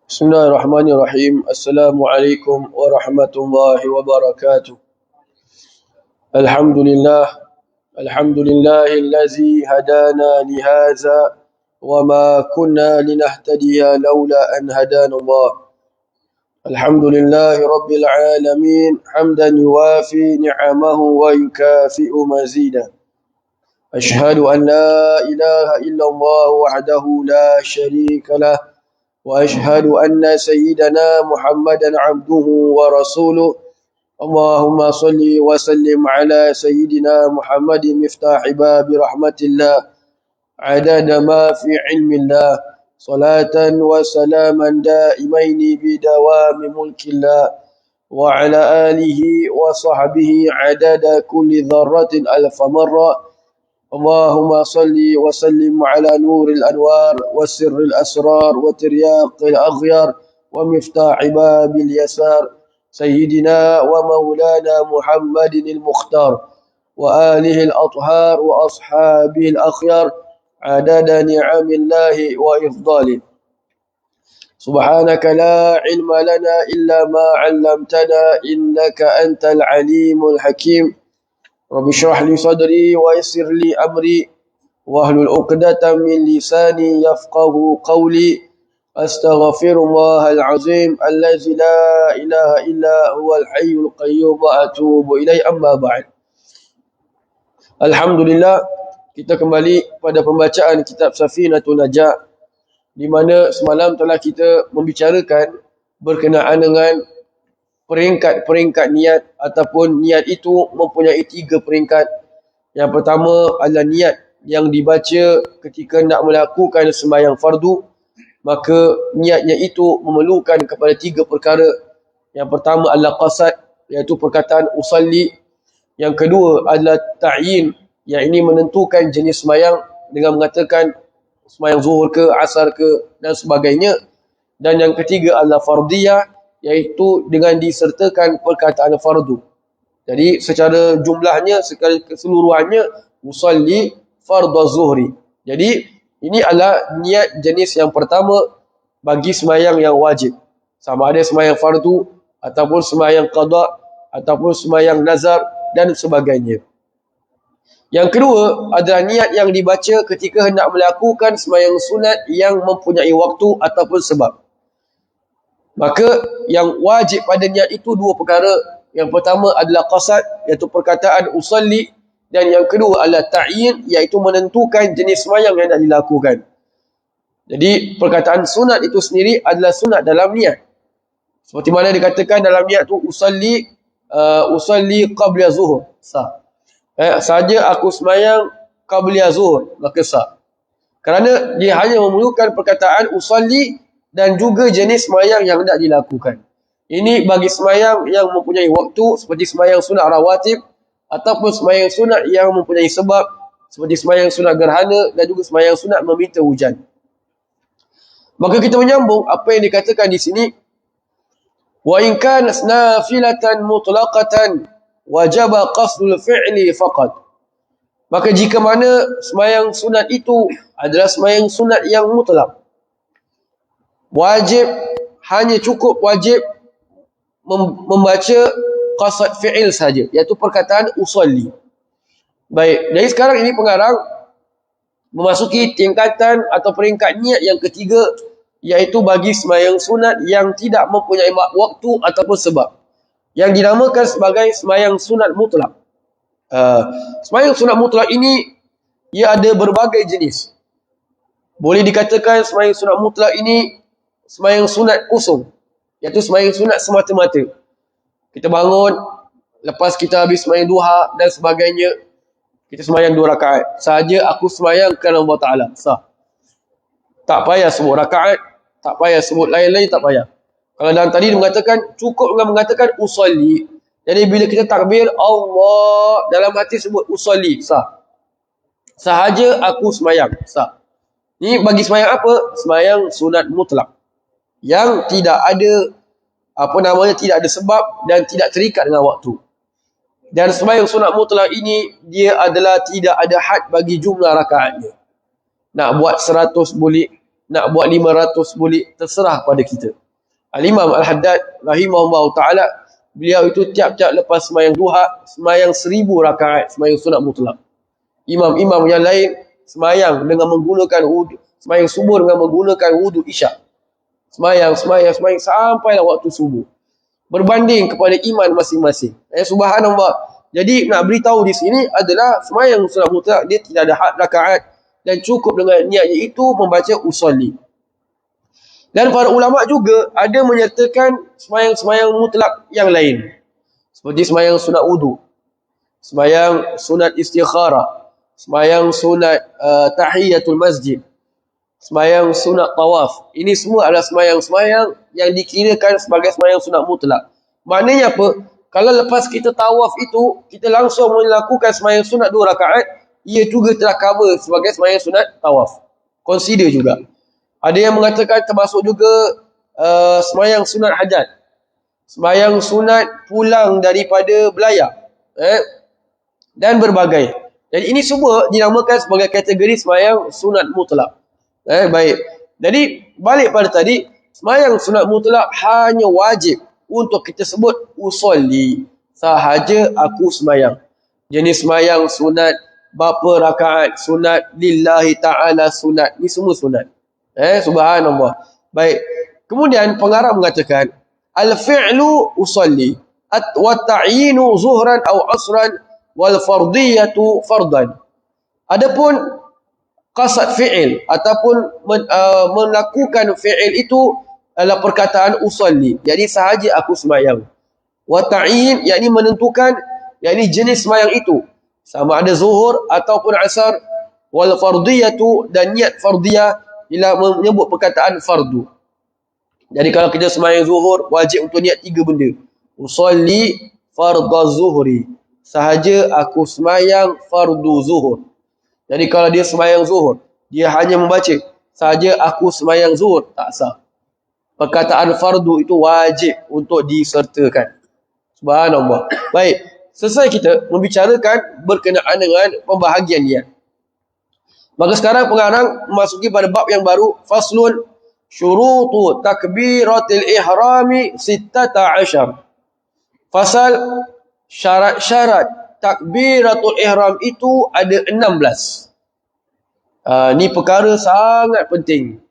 Bismillahirrahmanirrahim. Assalamualaikum warahmatullahi wabarakatuh. Alhamdulillah. Alhamdulillahillazi hadana lihaza wa ma kunna linahtadiya laula an hadana Allah. Alhamdulillahi rabbil alamin hamdan yuwafi ni'amahu wa yukafi'u mazida. Ashhadu an la ilaha illallah wahdahu la sharika lah وأشهد أن سيدنا محمدا عبده ورسوله اللهم صل وسلم على سيدنا محمد مفتاح باب رحمة الله عدد ما في علم الله صلاة وسلاما دائمين بدوام ملك الله وعلى آله وصحبه عدد كل ذرة ألف مرة اللهم صل وسلم على نور الأنوار وسر الأسرار وترياق الأغيار ومفتاح باب اليسار سيدنا ومولانا محمد المختار وآله الأطهار وأصحابه الأخيار عدد نعم الله وإفضاله. سبحانك لا علم لنا إلا ما علمتنا إنك أنت العليم الحكيم. رب اشرح لي صدري ويسر لي أمري واحلل عقدة من لساني يفقه قولي أستغفر الله العظيم الذي لا إله إلا هو الحي القيوم وأتوب إليه أما بعد. Alhamdulillah, kita kembali pada pembacaan kitab Safinatun Najah, di mana semalam telah kita membicarakan berkenaan dengan peringkat-peringkat niat, ataupun niat itu mempunyai 3 peringkat. Yang pertama adalah niat yang dibaca ketika nak melakukan sembahyang fardu, maka niatnya itu memerlukan kepada 3 perkara. Yang pertama adalah qasad, iaitu perkataan usalli. Yang kedua adalah ta'yin, yang ini menentukan jenis sembahyang dengan mengatakan sembahyang zuhur ke, asar ke dan sebagainya. Dan yang ketiga adalah fardiyah, iaitu dengan disertakan perkataan fardu. Jadi secara jumlahnya, secara keseluruhannya, usalli fardhu zuhri. Jadi ini adalah niat jenis yang pertama bagi sembahyang yang wajib, sama ada sembahyang fardu ataupun sembahyang qada ataupun sembahyang nazar dan sebagainya. Yang kedua adalah niat yang dibaca ketika hendak melakukan sembahyang sunat yang mempunyai waktu ataupun sebab. Maka yang wajib pada niat itu 2 perkara. Yang pertama adalah qasad, iaitu perkataan usalli, dan yang kedua adalah ta'yin, iaitu menentukan jenis sembahyang yang nak dilakukan. Jadi perkataan sunat itu sendiri adalah sunat dalam niat. Seperti mana dikatakan dalam niat tu usalli qabla zuhur, sah. Saja aku sembahyang qabla zuhur, maka sah. Kerana dia hanya memerlukan perkataan usalli dan juga jenis sembahyang yang hendak dilakukan. Ini bagi sembahyang yang mempunyai waktu, seperti sembahyang sunat rawatib, ataupun sembahyang sunat yang mempunyai sebab, seperti sembahyang sunat gerhana dan juga sembahyang sunat meminta hujan. Maka kita menyambung apa yang dikatakan di sini. Wa in kanat nafilatan mutlaqatan wajaba qasdul fi'li faqat. Maka jika mana sembahyang sunat itu adalah sembahyang sunat yang mutlak, wajib, hanya cukup wajib membaca qasad fi'il saja, iaitu perkataan usalli. Baik, dari sekarang ini pengarang memasuki tingkatan atau peringkat niat yang ketiga, iaitu bagi sembahyang sunat yang tidak mempunyai waktu ataupun sebab, yang dinamakan sebagai sembahyang sunat mutlak. Sembahyang sunat mutlak ini ia ada berbagai jenis. Boleh dikatakan sembahyang sunat mutlak ini sembahyang sunat kosong, iaitu sembahyang sunat semata-mata. Kita bangun, lepas kita habis sembahyang duha dan sebagainya, kita sembahyang 2 rakaat. Sahaja aku sembahyang kerana Allah Ta'ala, sah. Tak payah sebut rakaat, tak payah sebut lain-lain, tak payah. Kalau dalam tadi dia mengatakan, cukup dengan mengatakan usalli. Jadi bila kita takbir Allah, dalam hati sebut usalli, sah. Sahaja aku sembahyang, sah. Ini bagi sembahyang apa? Sembahyang sunat mutlak, yang tidak ada tidak ada sebab dan tidak terikat dengan waktu. Dan sembahyang sunat mutlak ini dia adalah tidak ada had bagi jumlah rakaatnya. Nak buat 100 boleh, nak buat 500 boleh, terserah pada kita. Al-Imam Al-Haddad rahimahullah ta'ala, beliau itu tiap-tiap lepas sembahyang duha, sembahyang 1000 rakaat sembahyang sunat mutlak. Imam-imam yang lain sembahyang dengan menggunakan wudu, sembahyang subuh dengan menggunakan wudu isyak. Sembahyang sampailah waktu subuh. Berbanding kepada iman masing-masing. Subhanallah. Jadi nak beritahu di sini adalah sembahyang sunat mutlak dia tidak ada had rakaat dan cukup dengan niat iaitu membaca usolli. Dan para ulama juga ada menyertakan sembahyang-sembahyang mutlak yang lain. Seperti sembahyang sunat wudu, sembahyang sunat istikharah, sembahyang sunat tahiyatul masjid, sembahyang sunat tawaf. Ini semua adalah sembahyang-sembahyang yang dikirakan sebagai sembahyang sunat mutlak. Maknanya apa? Kalau lepas kita tawaf itu, kita langsung melakukan sembahyang sunat 2 rakaat, ia juga telah cover sebagai sembahyang sunat tawaf. Consider juga. Ada yang mengatakan termasuk juga sembahyang sunat hajat, sembahyang sunat pulang daripada belayar, dan berbagai. Jadi ini semua dinamakan sebagai kategori sembahyang sunat mutlak. Baik. Jadi balik pada tadi, sembahyang sunat mutlak hanya wajib untuk kita sebut usolli, sahaja aku sembahyang. Jenis sembahyang sunat berapa rakaat, sunat lillahi ta'ala sunat, ni semua sunat. Subhanallah. Baik. Kemudian pengarang mengatakan al-fi'lu usolli wa ta'yinu zuhran aw asran wal fardiyatu fardan. Adapun qasad fi'il ataupun melakukan fi'il itu adalah perkataan usolli, jadi sahaja aku sembahyang. Wa ta'yin, yakni menentukan, yakni jenis sembahyang itu sama ada zuhur ataupun asar. Wal fardiyatu, dan niat fardiyah bila menyebut perkataan fardu. Jadi kalau kita sembahyang zuhur, wajib untuk niat 3 benda. Usolli fardhu zuhri, sahaja aku sembahyang fardu zuhur. Jadi kalau dia sembahyang zuhur, dia hanya membaca sahaja aku sembahyang zuhur, tak sah. Perkataan fardu itu wajib untuk disertakan. Subhanallah. Baik, selesai kita membicarakan berkenaan dengan pembahagian niat. Maka sekarang pengarang memasuki pada bab yang baru, faslun syurutu takbiratil ihrami 16. Fasal syarat-syarat takbiratul ihram itu ada 16. Ni perkara sangat penting.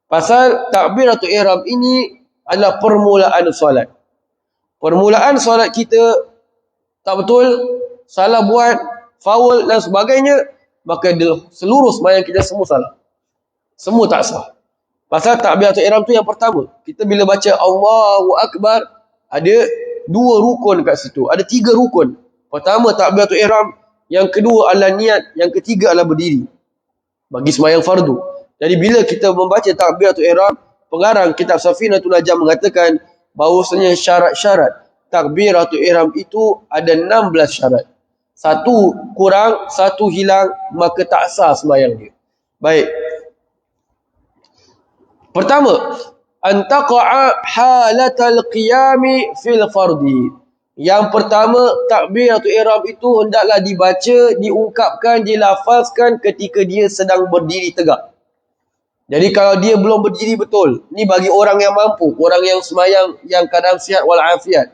Pasal takbiratul ihram ini adalah permulaan solat. Permulaan solat kita tak betul, salah buat, faul dan sebagainya, maka seluruh sembahyang kita semua salah. Semua tak sah. Pasal takbiratul ihram tu yang pertama, kita bila baca Allahu Akbar, ada 2 rukun kat situ. Ada 3 rukun. Pertama takbiratul ihram, yang kedua adalah niat, yang ketiga adalah berdiri. Bagi sembahyang fardu. Jadi bila kita membaca takbiratul ihram, pengarang kitab Safinatul Najah mengatakan bahawasanya syarat-syarat takbiratul ihram itu ada 16 syarat. 1 kurang, 1 hilang, maka tak sah sembahyang dia. Baik. Pertama, antaqa'a halatal qiyami fil fardi. Yang pertama, takbiratul ihram itu hendaklah dibaca, diungkapkan, dilafazkan ketika dia sedang berdiri tegak. Jadi kalau dia belum berdiri betul, ni bagi orang yang mampu, orang yang sembahyang yang keadaan sihat walafiat.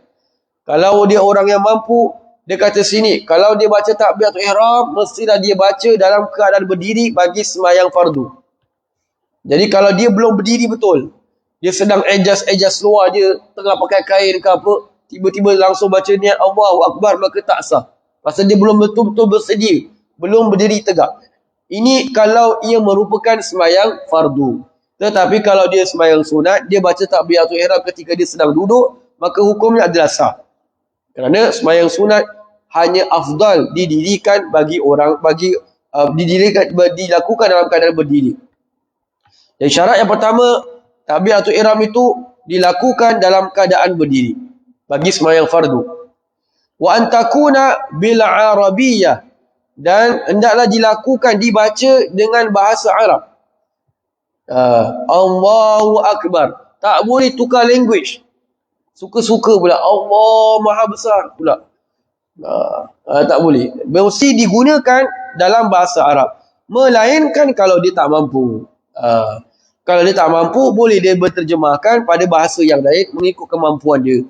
Kalau dia orang yang mampu, dia kata sini, kalau dia baca takbiratul ihram, mestilah dia baca dalam keadaan berdiri bagi sembahyang fardu. Jadi kalau dia belum berdiri betul, dia sedang adjust luar dia, tengah pakai kain ke apa, tiba-tiba langsung baca niat Allahu Akbar, maka tak sah. Pasal dia belum betul-betul bersedia, belum berdiri tegak. Ini kalau ia merupakan sembahyang fardu. Tetapi kalau dia sembahyang sunat, dia baca takbiratul ihram ketika dia sedang duduk, maka hukumnya adalah sah. Kerana sembahyang sunat hanya afdal didirikan bagi orang, dilakukan dalam keadaan berdiri. Dan syarat yang pertama, takbiratul ihram itu dilakukan dalam keadaan berdiri bagi sembahyang fardu. Wa antakuna bil arabiyyah, dan hendaklah dilakukan, dibaca dengan bahasa Arab. Allahu Akbar. Tak boleh tukar language. Suka-suka pula. Allah Maha Besar pula. Tak boleh. Mesti digunakan dalam bahasa Arab. Melainkan kalau dia tak mampu. Kalau dia tak mampu, boleh dia berterjemahkan pada bahasa yang lain mengikut kemampuan dia.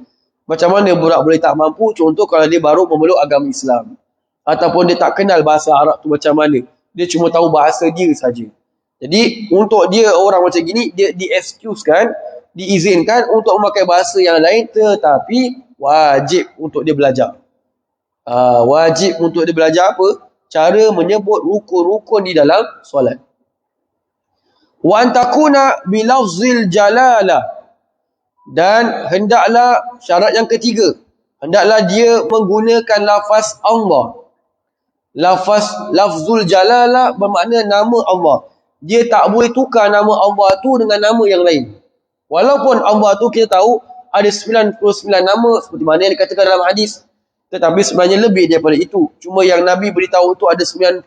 Macam mana budak boleh tak mampu? Contoh kalau dia baru memeluk agama Islam. Ataupun dia tak kenal bahasa Arab tu macam mana. Dia cuma tahu bahasa dia saja. Jadi untuk dia orang macam gini, dia di-excusekan, diizinkan untuk memakai bahasa yang lain, tetapi wajib untuk dia belajar. Wajib untuk dia belajar apa? Cara menyebut rukun-rukun di dalam solat. Wa antakuna bilafzil jalalah. Dan hendaklah syarat yang ketiga, hendaklah dia menggunakan lafaz Allah. Lafzul jalalah bermakna nama Allah. Dia tak boleh tukar nama Allah tu dengan nama yang lain. Walaupun Allah tu kita tahu ada 99 nama seperti mana yang dikatakan dalam hadis, tetapi sebenarnya lebih daripada itu. Cuma yang Nabi beritahu tu ada 99.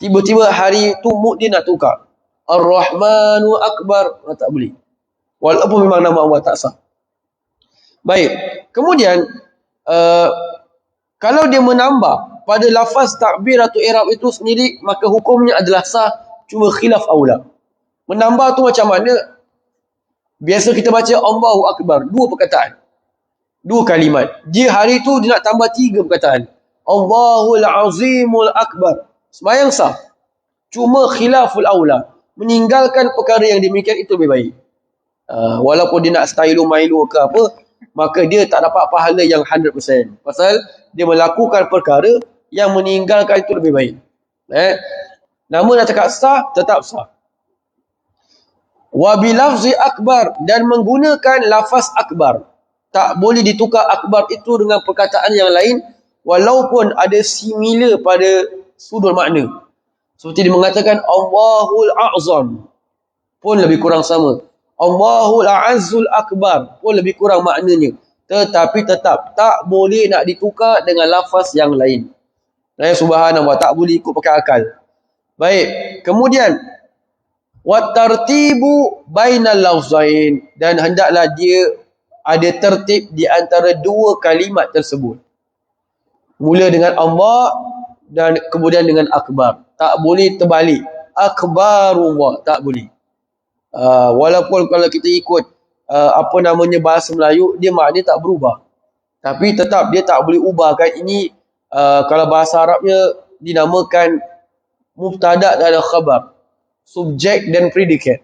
Tiba-tiba hari tu mood dia nak tukar. Ar-Rahmanu Akbar. Tak boleh. Walaupun memang nama Allah tak sah. Baik. Kemudian, kalau dia menambah pada lafaz takbir atau i'rab itu sendiri, maka hukumnya adalah sah. Cuma khilaf aula. Menambah tu macam mana? Biasa kita baca Allahu Akbar. 2 perkataan. 2 kalimat. Dia hari tu dia nak tambah 3 perkataan. Allahul Azimul Akbar. Sembayang sah. Cuma khilaful aula. Meninggalkan perkara yang demikian itu lebih baik. Walaupun dia nak stylo-milo ke apa, maka dia tak dapat pahala yang 100%. Pasal dia melakukan perkara yang meninggalkan itu lebih baik. Nama nak cakap sah, tetap sah. Wa bilafzi akbar, dan menggunakan lafaz akbar. Tak boleh ditukar akbar itu dengan perkataan yang lain, walaupun ada similar pada sudut makna. Seperti dia mengatakan Allahul A'zam, pun lebih kurang sama. Allahul A'azzul Akbar, pun lebih kurang maknanya. Tetapi tetap tak boleh nak ditukar dengan lafaz yang lain. Subhanallah, tak boleh ikut pakai akal. Baik, kemudian wa tartibu bainal lafzain, dan hendaklah dia ada tertib di antara 2 kalimat tersebut. Mula dengan Allah dan kemudian dengan akbar. Tak boleh terbalik. Akbarullah, tak boleh. Walaupun kalau kita ikut apa namanya bahasa Melayu, dia maknanya tak berubah. Tapi tetap dia tak boleh ubahkan. Ini kalau bahasa Arabnya dinamakan mubtada dan khabar. Subjek dan predikat.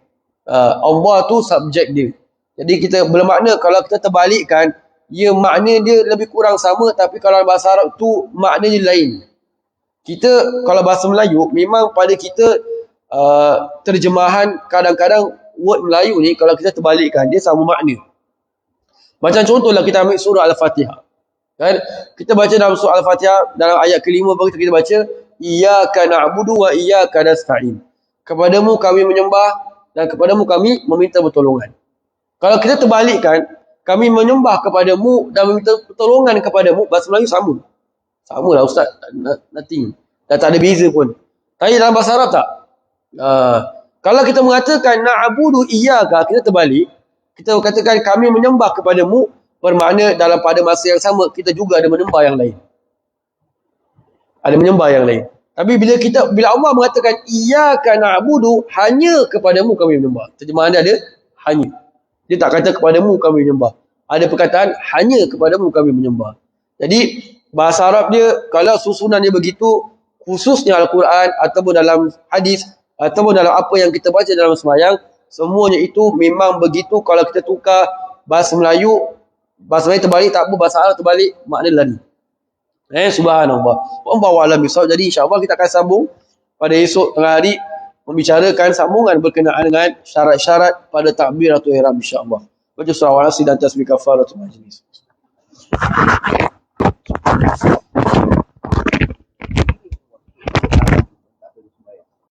Allah tu subjek dia. Jadi kita bermakna kalau kita terbalikkan, ia makna dia lebih kurang sama, tapi kalau bahasa Arab tu maknanya lain. Kita kalau bahasa Melayu, memang pada kita terjemahan kadang-kadang word Melayu ni kalau kita terbalikkan dia sama makna. Macam contohlah kita ambil surah Al-Fatihah. Kan? Kita baca dalam surah Al-Fatihah dalam ayat ke-5 baru kita baca iyyaka na'budu wa iyyaka nasta'in. Kepadamu kami menyembah dan kepadamu kami meminta pertolongan. Kalau kita terbalikkan, kami menyembah kepadamu dan meminta pertolongan kepadamu, bahasa Melayu sama. Samalah ustaz, nothing. Dan tak ada beza pun. Tapi dalam bahasa Arab tak? Kalau kita mengatakan na'budu iyyaka, kita terbalik. Kita katakan kami menyembah kepadamu, bermakna dalam pada masa yang sama kita juga ada menyembah yang lain. Ada menyembah yang lain. Tapi bila Allah mengatakan iyyaka na'budu, hanya kepadamu kami menyembah. Terjemahan dia ada hanya. Dia tak kata kepadamu kami menyembah. Ada perkataan hanya kepadamu kami menyembah. Jadi bahasa Arab dia kalau susunan dia begitu, khususnya Al-Quran ataupun dalam hadis ataupun dalam apa yang kita baca dalam sembahyang, semuanya itu memang begitu. Kalau kita tukar bahasa Melayu terbalik tak apa, bahasa Arab terbalik, makna lari. Subhanallah. Wallahu a'lam bishawab. Jadi insya-Allah kita akan sambung pada esok tengah hari membicarakan sambungan berkenaan dengan syarat-syarat pada takbir atau ihram insya-Allah. Baca surah Al-Asr dan tasbih kafaratul majlis.